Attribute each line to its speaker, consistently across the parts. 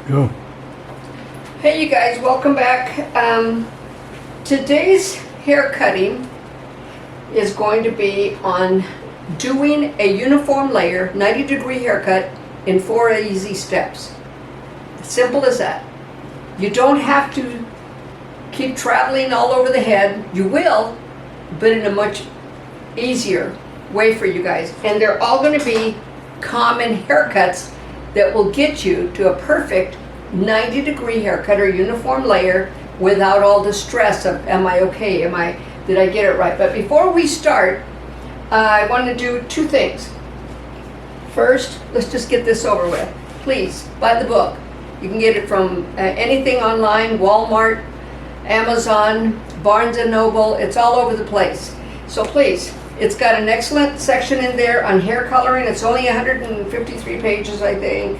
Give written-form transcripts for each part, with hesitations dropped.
Speaker 1: Go.
Speaker 2: Hey you guys, welcome back. Today's hair cutting is going to be on doing a uniform layer 90-degree haircut in 4 easy steps. Simple as that. You don't have to keep traveling all over the head. You will, but in a much easier way for you guys. And they're all going to be common haircuts that will get you to a perfect 90-degree haircut or uniform layer without all the stress of, am I okay? Did I get it right? But before we start, I want to do 2 things. First, let's just get this over with. Please, buy the book. You can get it from anything online, Walmart, Amazon, Barnes & Noble. It's all over the place. So please, it's got an excellent section in there on hair coloring. It's only 153 pages, I think.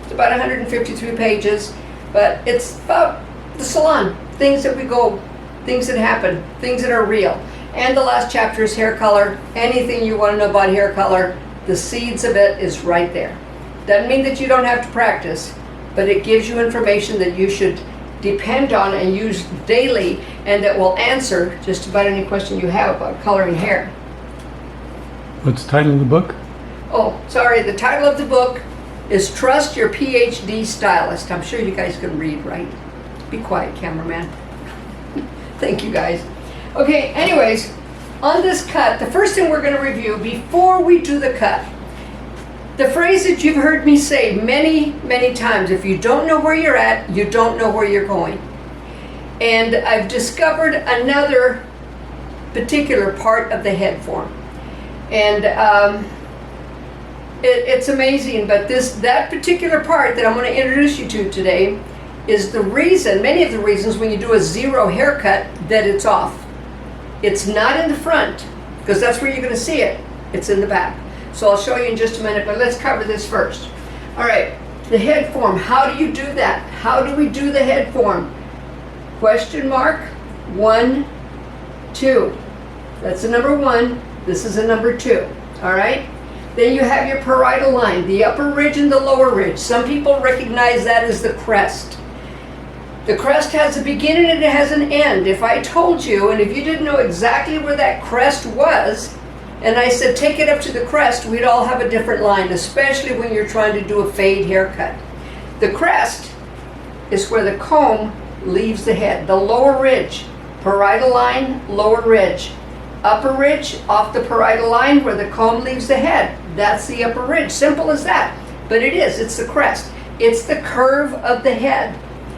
Speaker 2: It's about 153 pages, but it's about the salon, things that we go, things that happen, things that are real. And the last chapter is hair color. Anything you want to know about hair color, the seeds of it is right there. Doesn't mean that you don't have to practice, but it gives you information that you should depend on and use daily, and that will answer just about any question you have about coloring hair.
Speaker 1: What's the title of the book?
Speaker 2: Oh, sorry, the title of the book is Trust Your PhD Stylist. I'm sure you guys can read, right? Be quiet, cameraman. Thank you, guys. Okay, anyways, on this cut, the first thing we're going to review before we do the cut, the phrase that you've heard me say many, many times, if you don't know where you're at, you don't know where you're going. And I've discovered another particular part of the head form. And it's amazing, but that particular part that I'm going to introduce you to today is the reason, many of the reasons when you do a zero haircut, that it's off. It's not in the front, because that's where you're going to see it. It's in the back. So I'll show you in just a minute, but let's cover this first. All right, the head form. How do you do that? How do we do the head form? Question mark, 1, 2. That's a number 1. This is a number 2. All right? Then you have your parietal line, the upper ridge and the lower ridge. Some people recognize that as the crest. The crest has a beginning and it has an end. If I told you, and if you didn't know exactly where that crest was, and I said take it up to the crest, we'd all have a different line, especially when you're trying to do a fade haircut. The crest is where the comb leaves the head. The lower ridge, parietal line, lower ridge. Upper ridge, off the parietal line where the comb leaves the head. That's the upper ridge. Simple as that. But it's the crest. It's the curve of the head.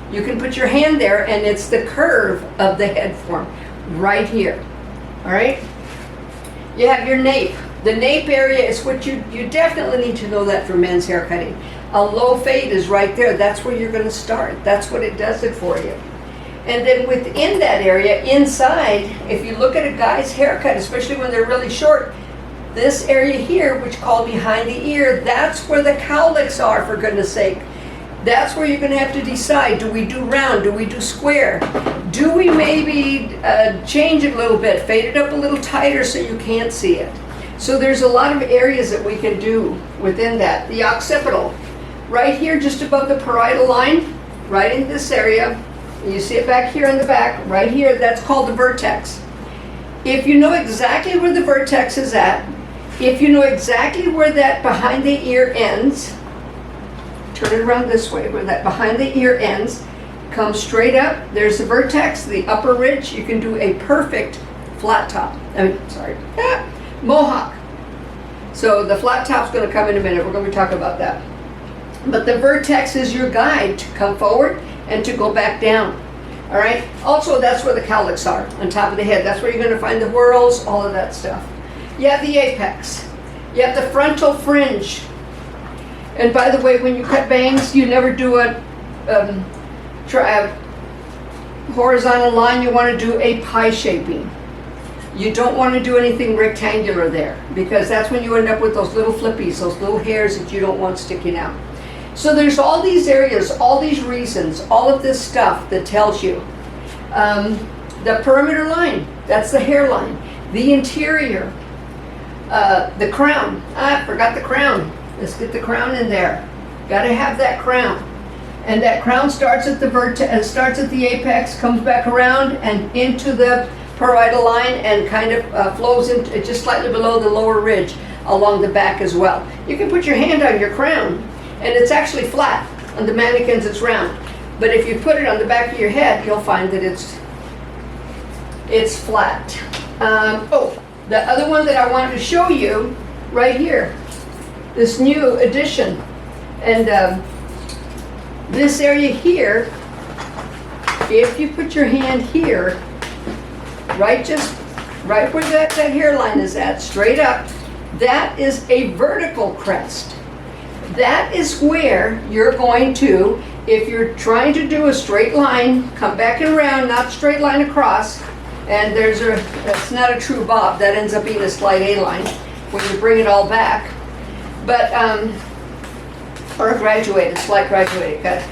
Speaker 2: You can put your hand there and it's the curve of the head form right here. All right? You have your nape. The nape area is what you definitely need to know that for men's hair cutting. A low fade is right there. That's where you're going to start. That's what it does it for you. And then within that area, inside, if you look at a guy's haircut, especially when they're really short, this area here, which called behind the ear, that's where the cowlicks are, for goodness sake. That's where you're going to have to decide, do we do round, do we do square? Do we maybe change it a little bit, fade it up a little tighter so you can't see it? So there's a lot of areas that we can do within that. The occipital, right here just above the parietal line, right in this area. You see it back here in the back, right here, that's called the vertex. If you know exactly where the vertex is at, if you know exactly where that behind the ear ends, turn it around this way, where that behind the ear ends, come straight up, there's the vertex, the upper ridge, you can do a perfect flat top. Mohawk. So the flat top's going to come in a minute, we're going to be talking about that. But the vertex is your guide to come forward and to go back down. All right? Also, that's where the cowlicks are, on top of the head. That's where you're going to find the whorls, all of that stuff. You have the apex. You have the frontal fringe. And by the way, when you cut bangs, you never do a horizontal line. You want to do a pie shaping. You don't want to do anything rectangular there, because that's when you end up with those little flippies, those little hairs that you don't want sticking out. So there's all these areas, all these reasons, all of this stuff that tells you. The perimeter line, that's the hairline. The interior, the crown. I forgot the crown. Let's get the crown in there. Gotta have that crown. And that crown starts at the starts at the apex, comes back around and into the parietal line and kind of flows into just slightly below the lower ridge along the back as well. You can put your hand on your crown and it's actually flat. On the mannequins it's round. But if you put it on the back of your head, you'll find that it's flat. The other one that I wanted to show you right here, this new addition. And this area here, if you put your hand here, right where that hairline is at, straight up, that is a vertical crest. That is where you're going to, if you're trying to do a straight line, come back and around, not straight line across, and that's not a true bob, that ends up being a slight A-line when you bring it all back. But, or a slight graduated cut.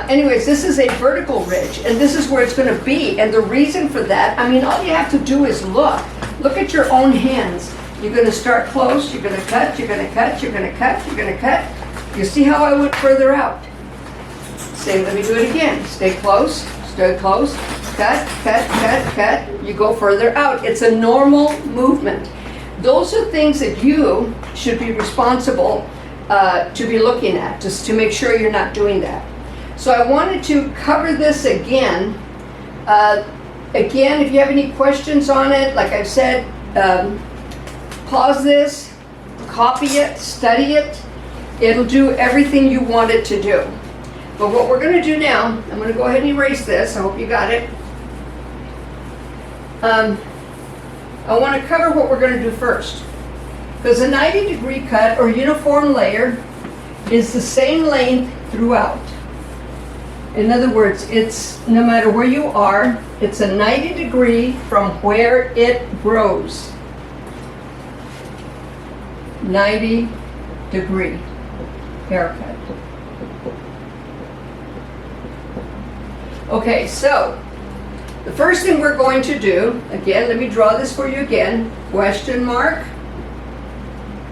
Speaker 2: Anyways, this is a vertical ridge, and this is where it's going to be. And the reason for that, I mean, all you have to do is look at your own hands. You're going to start close, you're going to cut, you're going to cut, you're going to cut, you're going to cut. You see how I went further out? Let me do it again. Stay close, cut, cut, cut, cut. You go further out. It's a normal movement. Those are things that you should be responsible to be looking at, just to make sure you're not doing that. So I wanted to cover this again. Again, if you have any questions on it, like I've said, pause this, copy it, study it. It'll do everything you want it to do. But what we're going to do now, I'm going to go ahead and erase this. I hope you got it. I want to cover what we're going to do first. Because a 90-degree cut or uniform layer is the same length throughout. In other words, it's no matter where you are, it's a 90-degree from where it grows. 90-degree haircut. Okay, so the first thing we're going to do, again, let me draw this for you again. Question mark,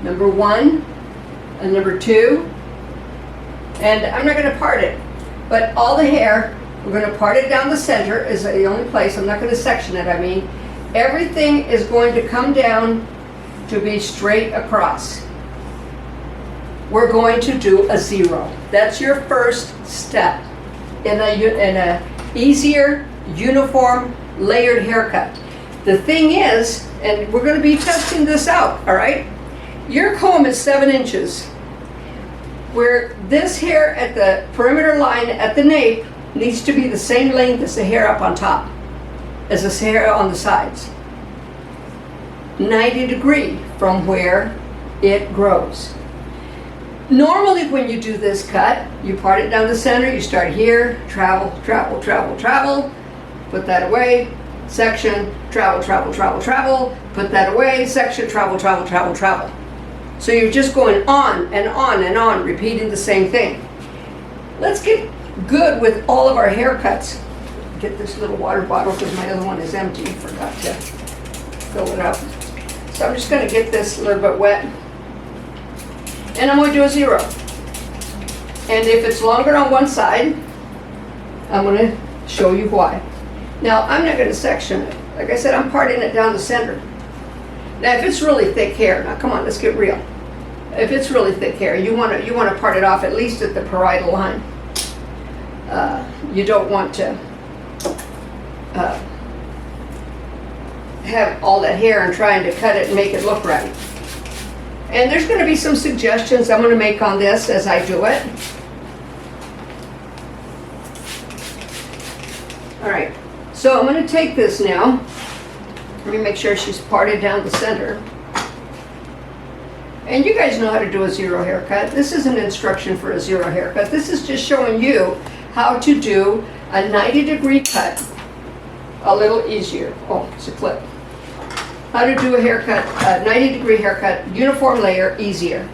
Speaker 2: number 1, and number 2. And I'm not going to part it, but all the hair, we're going to part it down the center is the only place. I'm not going to section it, I mean. Everything is going to come down to be straight across. We're going to do a 0. That's your first step in a easier, uniform, layered haircut. The thing is, and we're going to be testing this out, all right? Your comb is 7 inches. Where this hair at the perimeter line at the nape needs to be the same length as the hair up on top, as this hair on the sides. 90-degree from where it grows. Normally when you do this cut, you part it down the center, you start here, travel, travel, travel, travel, put that away, section, travel, travel, travel, travel, put that away, section, travel, travel, travel, travel. So you're just going on and on and on, repeating the same thing. Let's get good with all of our haircuts. Get this little water bottle because my other one is empty. Forgot to fill it up. So I'm just going to get this a little bit wet. And I'm going to do a 0. And if it's longer on one side, I'm going to show you why. Now, I'm not going to section it. Like I said, I'm parting it down the center. Now, if it's really thick hair, now come on, let's get real. If it's really thick hair, you want to part it off at least at the parietal line. You don't want to have all that hair and trying to cut it and make it look right. And there's going to be some suggestions I'm going to make on this as I do it. All right, so I'm going to take this now. Let me make sure she's parted down the center. And you guys know how to do a 0 haircut. This is an instruction for a 0 haircut. This is just showing you how to do a 90-degree cut a little easier. Oh, it's a clip. How to do a haircut, a 90-degree haircut, uniform layer, easier.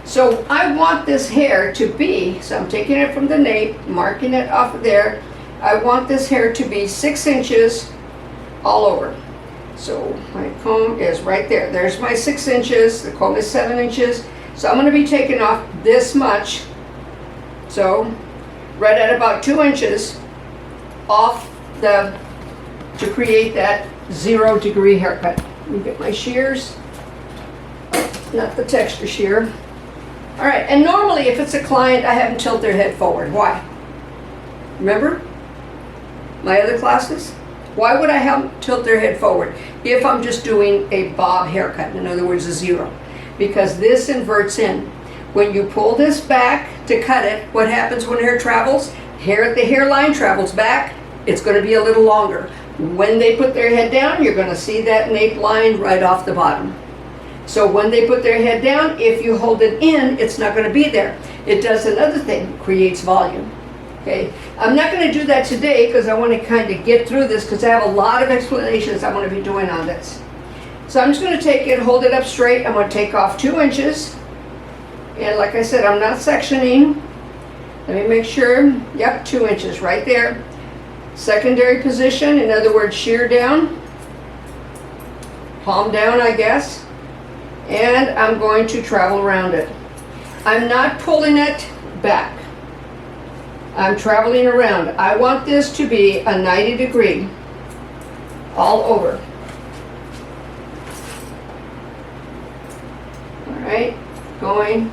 Speaker 2: So I want this hair to be, so I'm taking it from the nape, marking it off of there. I want this hair to be 6 inches all over. So my comb is right there. There's my 6 inches, the comb is 7 inches. So I'm going to be taking off this much. So right at about 2 inches off to create that 0 degree haircut. Let me get my shears, not the texture shear. All right, and normally if it's a client, I have them tilt their head forward. Why? Remember my other classes? Why would I have them tilt their head forward if I'm just doing a bob haircut, in other words, a 0? Because this inverts in. When you pull this back to cut it, what happens when hair travels? Hair at the hairline travels back, it's going to be a little longer. When they put their head down, you're going to see that nape line right off the bottom. So when they put their head down, if you hold it in, it's not going to be there. It does another thing, creates volume. Okay, I'm not going to do that today because I want to kind of get through this because I have a lot of explanations I'm going to be doing on this. So I'm just going to take it, hold it up straight. I'm going to take off 2 inches. And like I said, I'm not sectioning. Let me make sure. Yep, 2 inches right there. Secondary position, in other words, shear down. Palm down, I guess. And I'm going to travel around it. I'm not pulling it back. I'm traveling around. I want this to be a 90 degree all over. All right, going.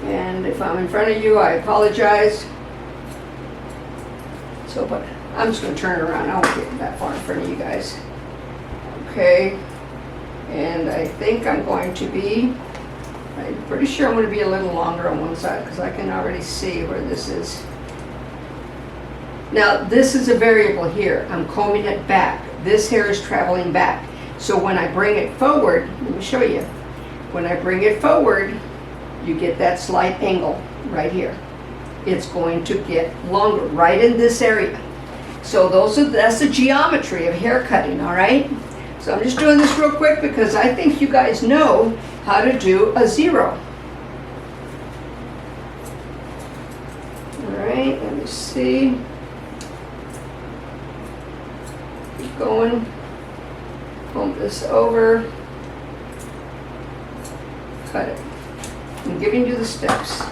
Speaker 2: And if I'm in front of you, I apologize. So, but I'm just going to turn it around. I won't get that far in front of you guys. Okay, and I think I'm going to be, I'm pretty sure I'm going to be a little longer on one side because I can already see where this is. Now, this is a variable here. I'm combing it back. This hair is traveling back. So when I bring it forward, let me show you. When I bring it forward, you get that slight angle right here. It's going to get longer right in this area. So that's the geometry of hair cutting, all right? So I'm just doing this real quick because I think you guys know how to do a 0. All right, let me see. Keep going. Comb this over. Cut it. I'm giving you the steps.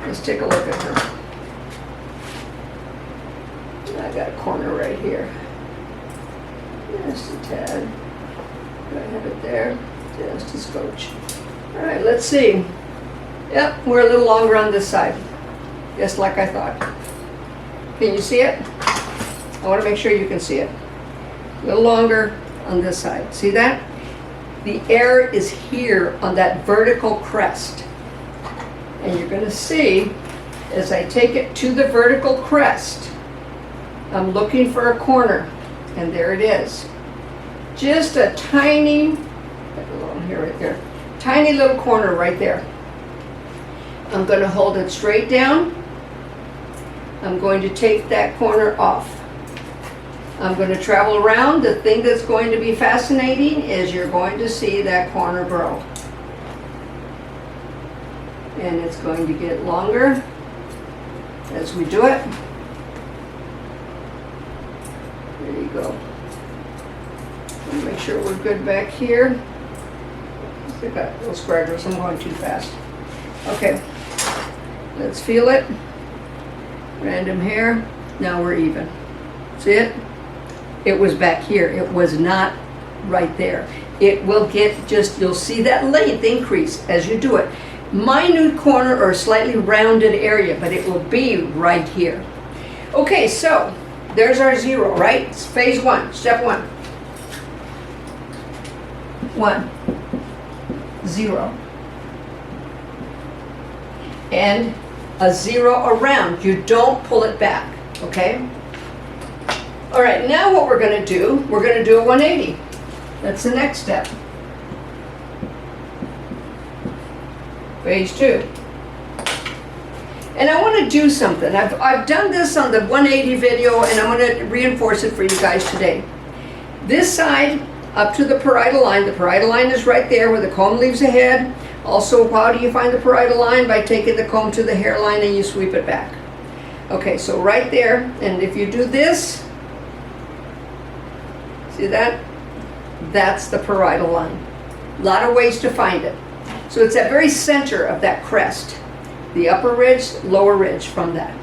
Speaker 2: Let's take a look at her. I got a corner right here. Just a tad. Do I have it there? Just a scotch. All right, let's see. Yep, we're a little longer on this side. Just like I thought. Can you see it? I want to make sure you can see it. A little longer on this side. See that? The air is here on that vertical crest. And you're going to see, as I take it to the vertical crest, I'm looking for a corner, and there it is. Just a tiny, here, right there, tiny little corner right there. I'm going to hold it straight down. I'm going to take that corner off. I'm going to travel around. The thing that's going to be fascinating is you're going to see that corner grow. And it's going to get longer as we do it. There you go. Make sure we're good back here. I've got little scraggles, I'm going too fast. Okay, let's feel it. Random hair. Now we're even. See it? It was back here. It was not right there. It will get just, you'll see that length increase as you do it. Minute corner or slightly rounded area, but it will be right here. Okay, so there's our 0, right? It's phase 1, step 1. 1, 0. And a 0 around. You don't pull it back, okay? All right, now what we're going to do, we're going to do a 180. That's the next step. Phase 2. And I want to do something. I've done this on the 180 video, and I'm going to reinforce it for you guys today. This side, up to the parietal line. The parietal line is right there where the comb leaves the head. Also, how do you find the parietal line? By taking the comb to the hairline and you sweep it back. Okay, so right there, and if you do this, see that? That's the parietal line. A lot of ways to find it. So So it's that very center of that crest. The upper ridge, lower ridge from that.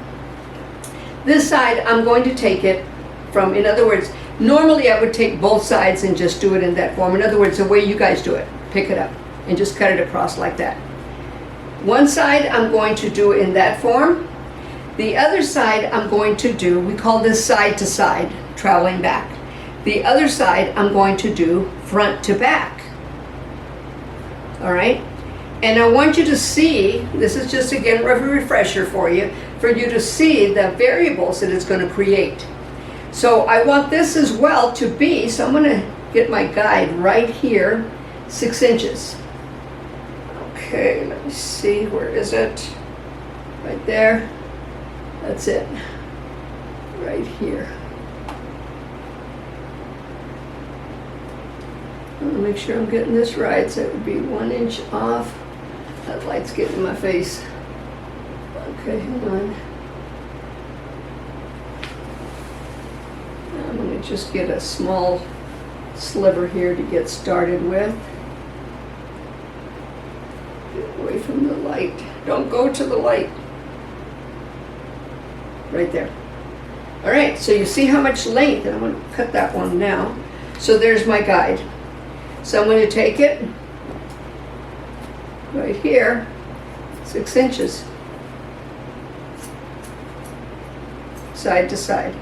Speaker 2: This side, I'm going to take it from, in other words, normally I would take both sides and just do it in that form. In other words, the way you guys do it, pick it up and just cut it across like that. One side I'm going to do in that form. The other side I'm going to do, we call this side to side, traveling back. The other side I'm going to do front to back. All right? And I want you to see, this is just again a refresher for you to see the variables that it's going to create. So I want this as well to be, so I'm going to get my guide right here, 6 inches. Okay, let me see, where is it? Right there. That's it. Right here. I want to make sure I'm getting this right, so it would be 1 inch off. That light's getting in my face. Okay, hang on. I'm going to just get a small sliver here to get started with. Get away from the light. Don't go to the light. Right there. All right, so you see how much length, and I'm going to cut that one now. So there's my guide. So I'm going to take it right here, 6 inches, side to side,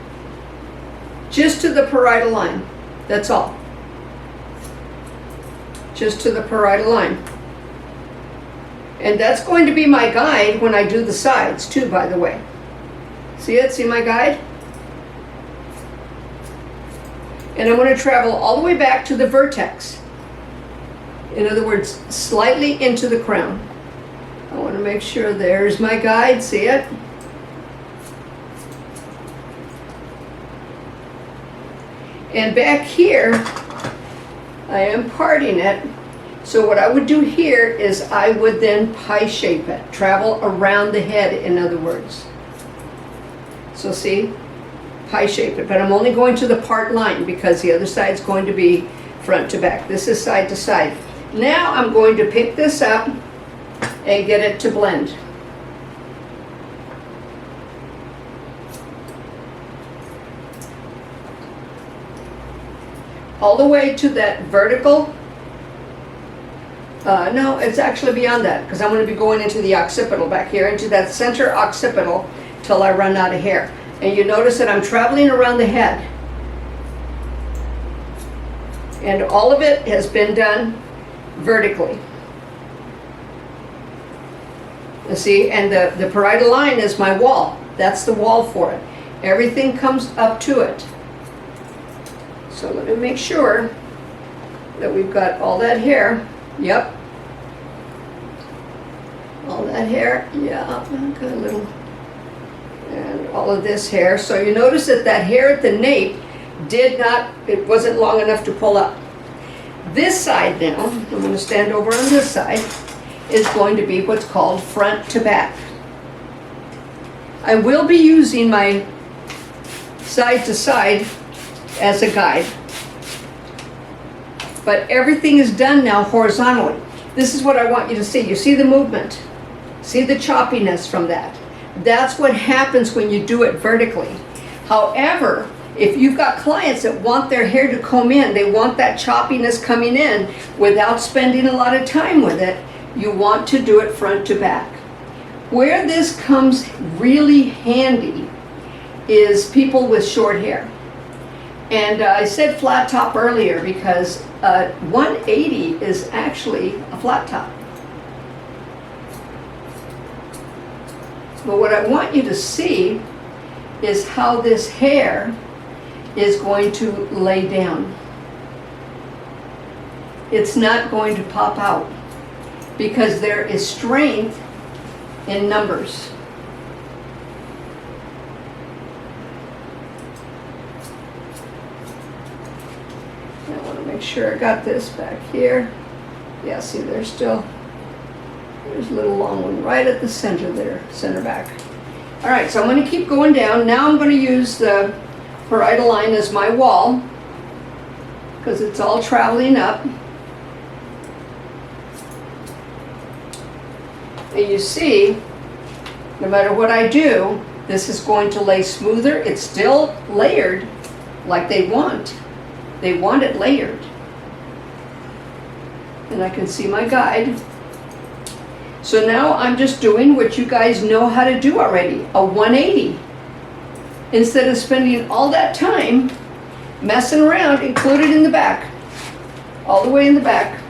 Speaker 2: just to the parietal line. That's all. Just to the parietal line. And that's going to be my guide when I do the sides too, by the way. See it? See my guide? And I'm going to travel all the way back to the vertex. In other words, slightly into the crown. I want to make sure there's my guide. See it? And back here, I am parting it. So what I would do here is I would then pie shape it. Travel around the head, in other words. So see? Pie shape it. But I'm only going to the part line because the other side is going to be front to back. This is side to side. Now I'm going to pick this up and get it to blend. All the way to that vertical. No, it's actually beyond that because I'm going to be going into the occipital back here, into that center occipital till I run out of hair. And you notice that I'm traveling around the head. And all of it has been done vertically. You see, and the parietal line is my wall. That's the wall for it. Everything comes up to it. So let me make sure that we've got all that hair. Yep. All that hair. Yeah, I've got a little. And all of this hair. So you notice that that hair at the nape it wasn't long enough to pull up. This side now, I'm going to stand over on this side, is going to be what's called front to back. I will be using my side to side as a guide. But everything is done now horizontally. This is what I want you to see. You see the movement. See the choppiness from that. That's what happens when you do it vertically. However, if you've got clients that want their hair to comb in, they want that choppiness coming in without spending a lot of time with it, you want to do it front to back. Where this comes really handy is people with short hair. And I said flat top earlier because 180 is actually a flat top. But what I want you to see is how this hair is going to lay down. It's not going to pop out because there is strength in numbers. I want to make sure I got this back here. Yeah, see, there's a little long one right at the center there, center back. All right, so I'm going to keep going down. Now I'm going to use the parietal line as my wall because it's all traveling up. And you see, no matter what I do, this is going to lay smoother. It's still layered like they want. They want it layered. And I can see my guide. So now I'm just doing what you guys know how to do already, a 180. Instead of spending all that time messing around, include it in the back, all the way in the back,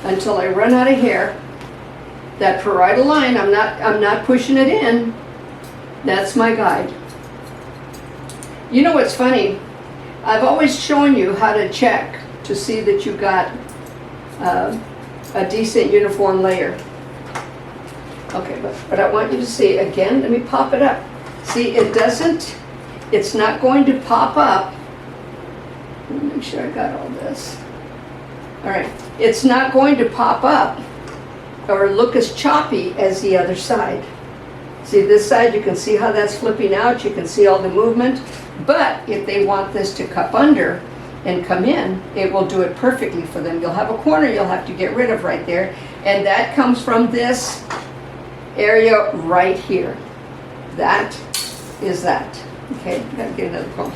Speaker 2: until I run out of hair. That parietal line, I'm not pushing it in. That's my guide. You know what's funny? I've always shown you how to check to see that you got a decent uniform layer. Okay, but I want you to see, again, let me pop it up. See, it's not going to pop up. Let me make sure I got all this. All right, it's not going to pop up or look as choppy as the other side. See this side, you can see how that's flipping out, you can see all the movement. But if they want this to cup under and come in, it will do it perfectly for them. You'll have a corner you'll have to get rid of right there, and that comes from this area right here. That is that. Okay, gotta get another comb.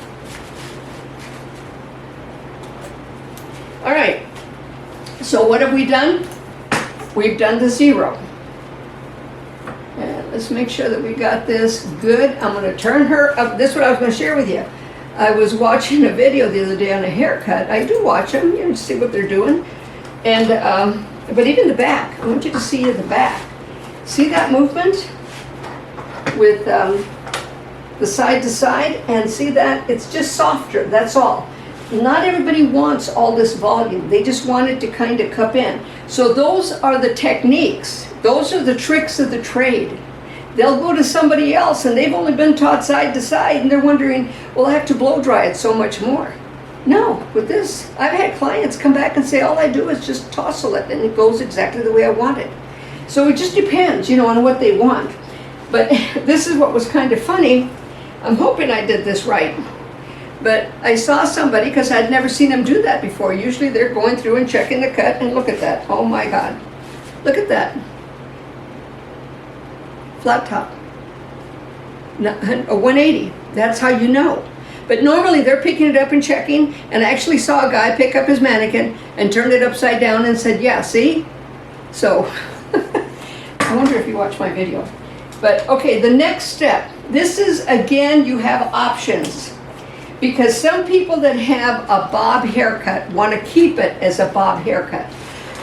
Speaker 2: All right, so what have we done? We've done the 0. And let's make sure that we got this good. I'm going to turn her up. This is what I was going to share with you. I was watching a video the other day on a haircut. I do watch them, you know, to see what they're doing. And but even the back, I want you to see the back. See that movement with the side to side, and see that it's just softer. That's all. Not everybody wants all this volume. They just want it to kind of cup in. So those are the techniques. Those are the tricks of the trade. They'll go to somebody else and they've only been taught side to side, and they're wondering, well, I have to blow dry it so much more. No, with this, I've had clients come back and say, all I do is just tousle it and it goes exactly the way I want it. So it just depends, you know, on what they want. But this is what was kind of funny. I'm hoping I did this right. But I saw somebody, because I'd never seen them do that before. Usually they're going through and checking the cut, and look at that. Oh my God. Look at that. Flat top. A 180. That's how you know. But normally they're picking it up and checking, and I actually saw a guy pick up his mannequin and turn it upside down and said, yeah, see? So, I wonder if you watched my video. But okay, the next step. This is, again, you have options. Because some people that have a bob haircut want to keep it as a bob haircut.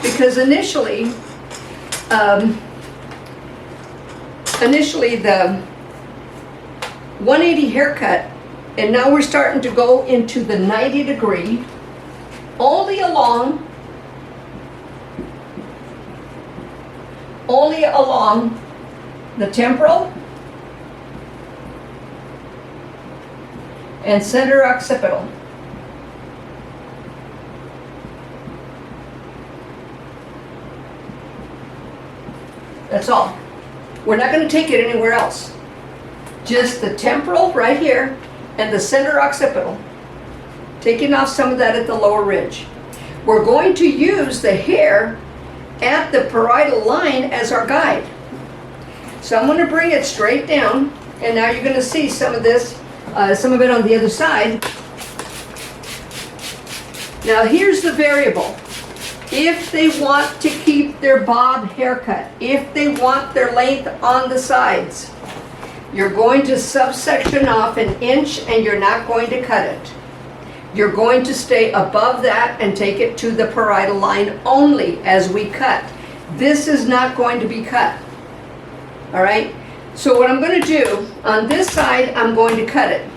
Speaker 2: Because initially the 180 haircut, and now we're starting to go into the 90 degree, only along the temporal and center occipital. That's all. We're not going to take it anywhere else. Just the temporal right here and the center occipital. Taking off some of that at the lower ridge. We're going to use the hair at the parietal line as our guide. So I'm going to bring it straight down, and now you're going to see some of this, some of it on the other side. Now here's the variable. If they want to keep their bob haircut, if they want their length on the sides, you're going to subsection off 1 inch and you're not going to cut it. You're going to stay above that and take it to the parietal line only as we cut. This is not going to be cut. All right? So what I'm going to do, on this side, I'm going to cut it.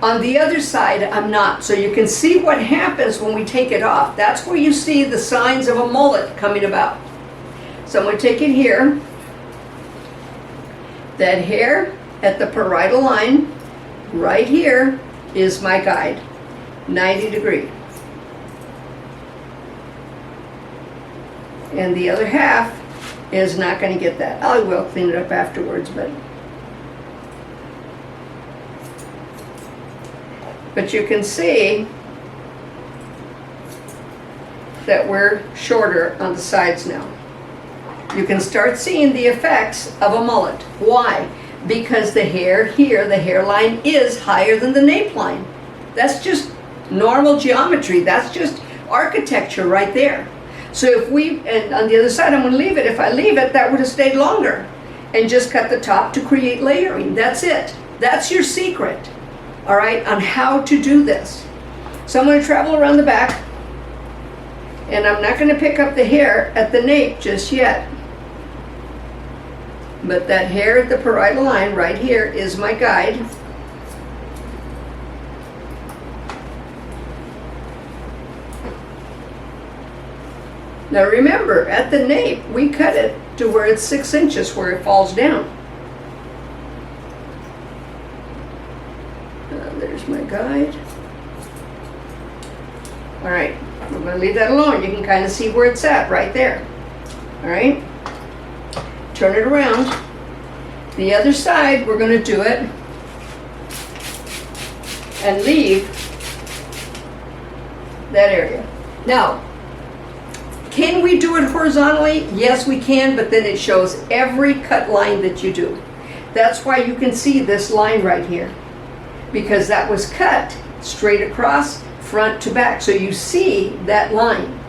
Speaker 2: On the other side, I'm not. So you can see what happens when we take it off. That's where you see the signs of a mullet coming about. So I'm going to take it here. That hair at the parietal line, right here, is my guide. 90 degree. And the other half is not going to get that. I will clean it up afterwards, but you can see that we're shorter on the sides now. you can start seeing the effects of a mullet. Why? Because the hair here, the hairline is higher than the nape line. That's just normal geometry. That's just architecture right there. So if we, and on the other side I'm going to leave it. If I leave it, that would have stayed longer. And just cut the top to create layering. That's it. That's your secret, all right, on how to do this. So I'm going to travel around the back, and I'm not going to pick up the hair at the nape just yet. But that hair at the parietal line right here is my guide. Now remember, at the nape, we cut it to where it's 6 inches, where it falls down. There's my guide. All right, I'm going to leave that alone. You can kind of see where it's at right there. All right, turn it around. The other side, we're going to do it and leave that area. Now, can we do it horizontally? Yes, we can, but then it shows every cut line that you do. That's why you can see this line right here, because that was cut straight across, front to back. So you see that line,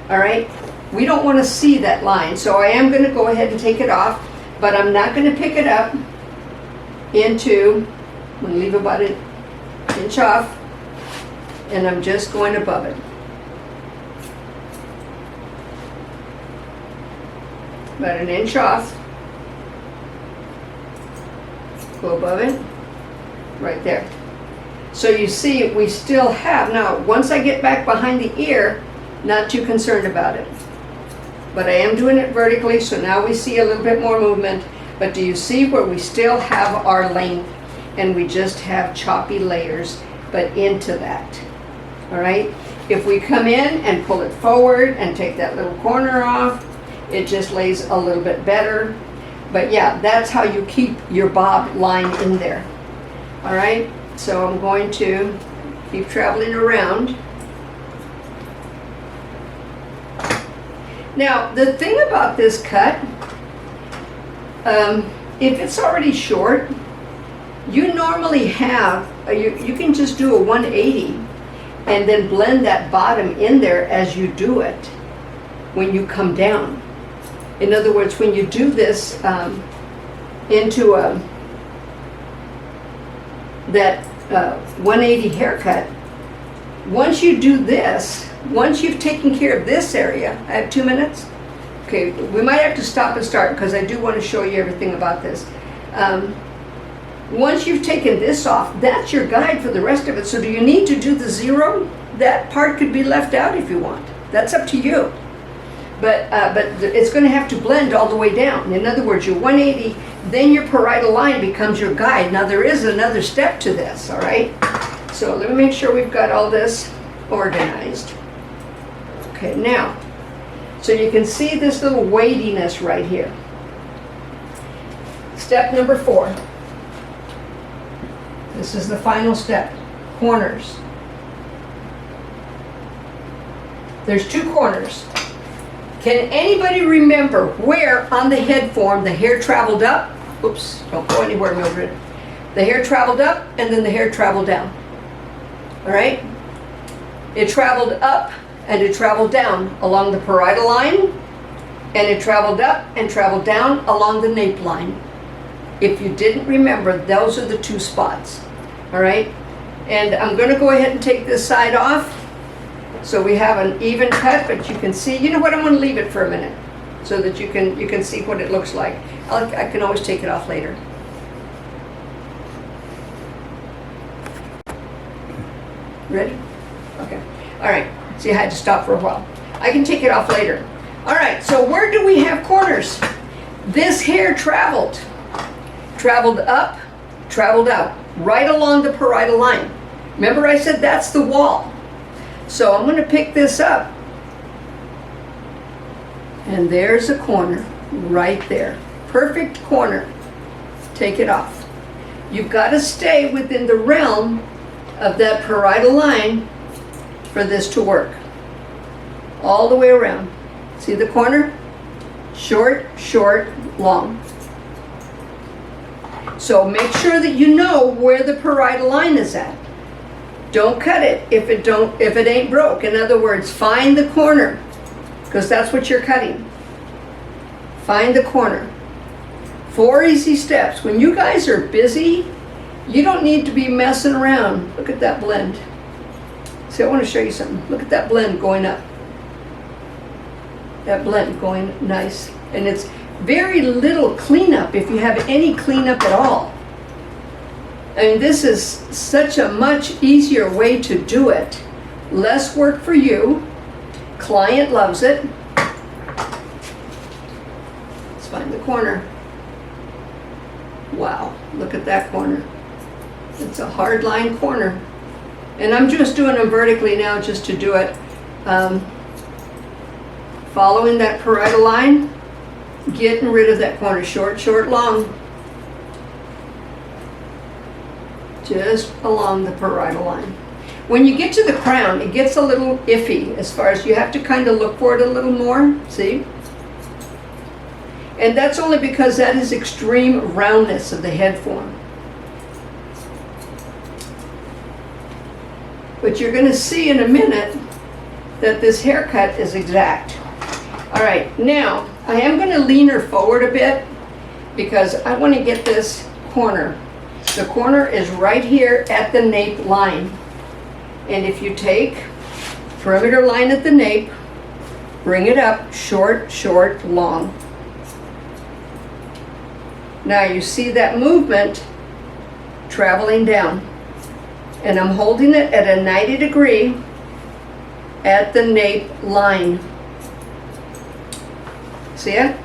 Speaker 2: all right? We don't want to see that line, so I am going to go ahead and take it off, but I'm not going to pick it up into, I'm going to leave about an inch off, and I'm just going above it. About an inch off, go above it, right there. So you see, we still have, now once I get back behind the ear, not too concerned about it. But I am doing it vertically, so now we see a little bit more movement. But do you see where we still have our length, and we just have choppy layers, but into that, all right? If we come in and pull it forward and take that little corner off, it just lays a little bit better. But yeah, that's how you keep your bob line in there. All right, so I'm going to keep traveling around. Now, the thing about this cut, if it's already short, you normally have, you can just do a 180 and then blend that bottom in there as you do it when you come down. In other words, when you do this into that 180 haircut, once you do this, once you've taken care of this area, I have 2 minutes? Okay, we might have to stop and start because I do want to show you everything about this. Once you've taken this off, that's your guide for the rest of it. So do you need to do the zero? That part could be left out if you want. That's up to you. But it's going to have to blend all the way down. In other words, your 180, then your parietal line becomes your guide. Now there is another step to this, all right? So let me make sure we've got all this organized. Okay, now, so you can see this little weightiness right here. Step number 4. This is the final step, corners. There's 2 corners. Can anybody remember where on the head form the hair traveled up? Oops, don't go anywhere, Mildred. The hair traveled up and then the hair traveled down. All right? It traveled up and it traveled down along the parietal line, and it traveled up and traveled down along the nape line. If you didn't remember, those are the 2 spots. All right? And I'm going to go ahead and take this side off. So we have an even cut, but you can see, you know what, I'm going to leave it for a minute so that you can see what it looks like. I can always take it off later. Ready? Okay. All right. See, I had to stop for a while. I can take it off later. All right, so where do we have corners? This hair traveled up, traveled out, right along the parietal line. Remember I said that's the wall. So I'm going to pick this up, and there's a corner right there. Perfect corner. Take it off. You've got to stay within the realm of that parietal line for this to work. All the way around. See the corner? Short, short, long. So make sure that you know where the parietal line is at. Don't cut it if it ain't broke. In other words, find the corner, because that's what you're cutting. Find the corner. 4 easy steps. When you guys are busy, you don't need to be messing around. Look at that blend. See, I want to show you something. Look at that blend going up. That blend going nice. And it's very little cleanup, if you have any cleanup at all. I mean, this is such a much easier way to do it. Less work for you. Client loves it. Let's find the corner. Wow, look at that corner. It's a hard line corner. And I'm just doing them vertically now just to do it. Following that parietal line, getting rid of that corner. Short, short, long. Just along the parietal line. When you get to the crown, it gets a little iffy as far as you have to kind of look for it a little more, see? And that's only because that is extreme roundness of the head form. But you're going to see in a minute that this haircut is exact. All right, now I am going to lean her forward a bit because I want to get this corner. The corner is right here at the nape line. And if you take perimeter line at the nape, bring it up, short, short, long. Now you see that movement traveling down. And I'm holding it at a 90 degree at the nape line. See it?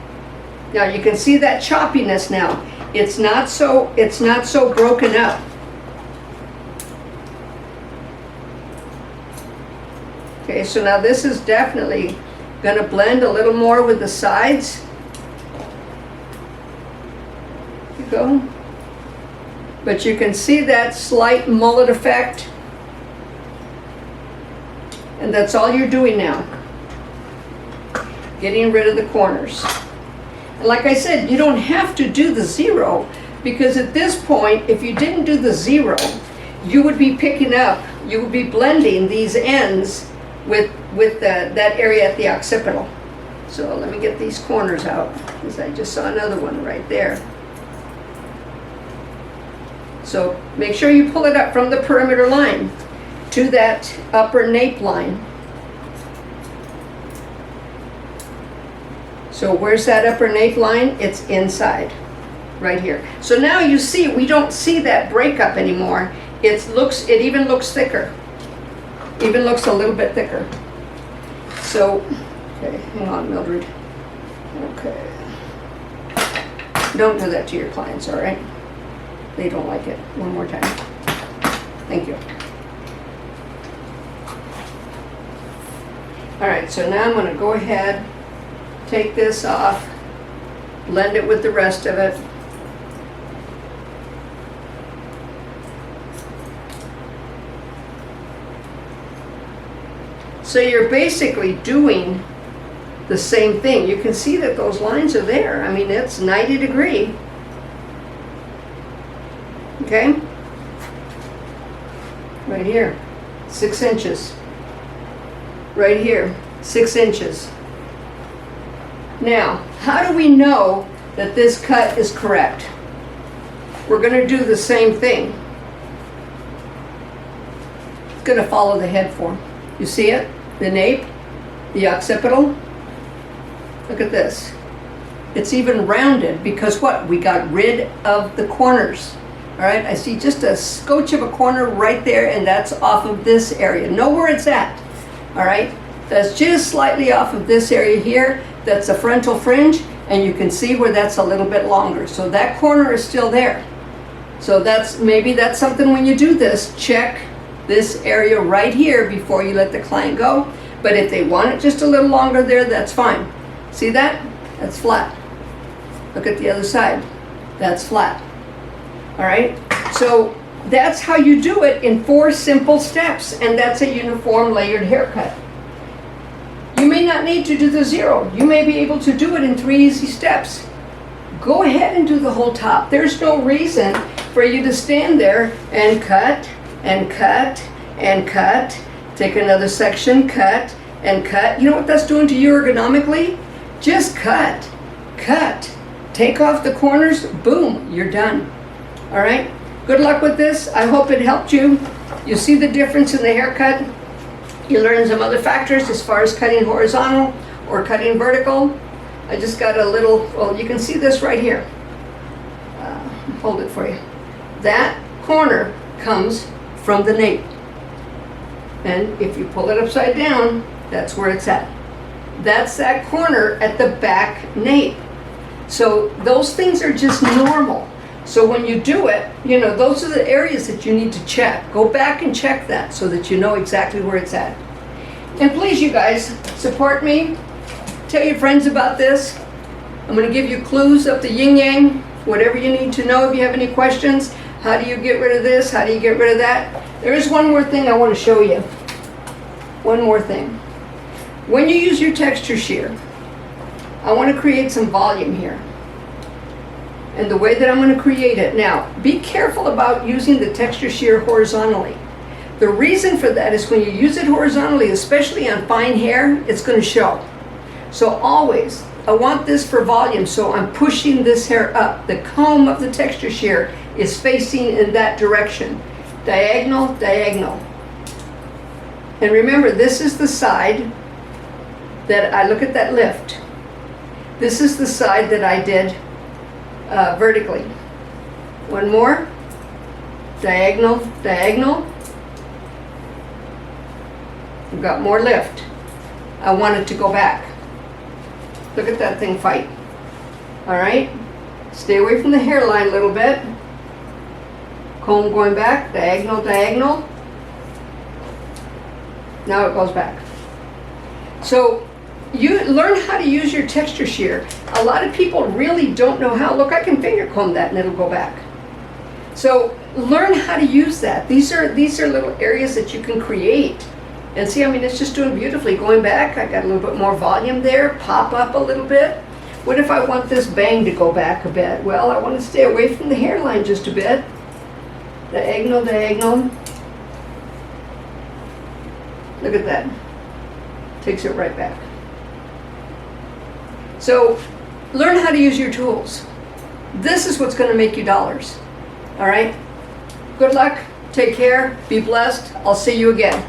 Speaker 2: Now you can see that choppiness now. It's not so broken up. Okay, so now this is definitely going to blend a little more with the sides. There you go. But you can see that slight mullet effect. And that's all you're doing now. Getting rid of the corners. And like I said, you don't have to do the zero, because at this point, if you didn't do the zero, you would be picking up, you would be blending these ends with that area at the occipital. So let me get these corners out, because I just saw another one right there. So make sure you pull it up from the perimeter line to that upper nape line. So where's that upper nape line? It's inside, right here. So now you see, we don't see that breakup anymore. It even looks thicker. Even looks a little bit thicker. So, okay, hang on, Mildred. Okay. Don't do that to your clients, all right? They don't like it. One more time. Thank you. All right, so now I'm going to go ahead, take this off, blend it with the rest of it. So you're basically doing the same thing. You can see that those lines are there. I mean, it's 90 degree. Okay? Right here, 6 inches. Right here, 6 inches. Now, how do we know that this cut is correct? We're going to do the same thing. It's going to follow the head form. You see it? The nape, the occipital. Look at this. It's even rounded because what? We got rid of the corners. All right, I see just a scotch of a corner right there, and that's off of this area. Know where it's at. All right, that's just slightly off of this area here. That's a frontal fringe, and you can see where that's a little bit longer. So that corner is still there. So maybe that's something when you do this, check this area right here before you let the client go. But if they want it just a little longer there, that's fine. See that? That's flat. Look at the other side. That's flat. All right? So that's how you do it in 4 simple steps, and that's a uniform layered haircut. You may not need to do the 0. You may be able to do it in 3 easy steps. Go ahead and do the whole top. There's no reason for you to stand there and cut and cut and cut. Take another section, cut and cut. You know what that's doing to you ergonomically? Just cut, cut. Take off the corners, boom, you're done. All right? Good luck with this. I hope it helped you. You see the difference in the haircut. You learn some other factors as far as cutting horizontal or cutting vertical. I just got a little, well, you can see this right here. Hold it for you. That corner comes from the nape. And if you pull it upside down, that's where it's at. That's that corner at the back nape. So those things are just normal. So when you do it, you know, those are the areas that you need to check. Go back and check that so that you know exactly where it's at. And please, you guys, support me. Tell your friends about this. I'm going to give you clues of the yin-yang, whatever you need to know if you have any questions. How do you get rid of this? How do you get rid of that? There is one more thing I want to show you. One more thing. When you use your texture shear, I want to create some volume here. And the way that I'm going to create it, now, be careful about using the texture shear horizontally. The reason for that is when you use it horizontally, especially on fine hair, it's going to show. So always, I want this for volume, so I'm pushing this hair up. The comb of the texture shear is facing in that direction. Diagonal, diagonal. And remember, this is the side that I look at that lift. This is the side that I did vertically. One more. Diagonal, diagonal. We've got more lift. I want it to go back. Look at that thing fight. All right? Stay away from the hairline a little bit. Comb going back, diagonal, diagonal. Now it goes back. So you learn how to use your texture shear. A lot of people really don't know how. Look, I can finger comb that and it'll go back. So learn how to use that. These are little areas that you can create. And see, I mean, it's just doing beautifully. Going back, I got a little bit more volume there, pop up a little bit. What if I want this bang to go back a bit? Well, I want to stay away from the hairline just a bit. Diagonal, diagonal. Look at that. Takes it right back. So, learn how to use your tools. This is what's going to make you dollars. All right? Good luck. Take care. Be blessed. I'll see you again.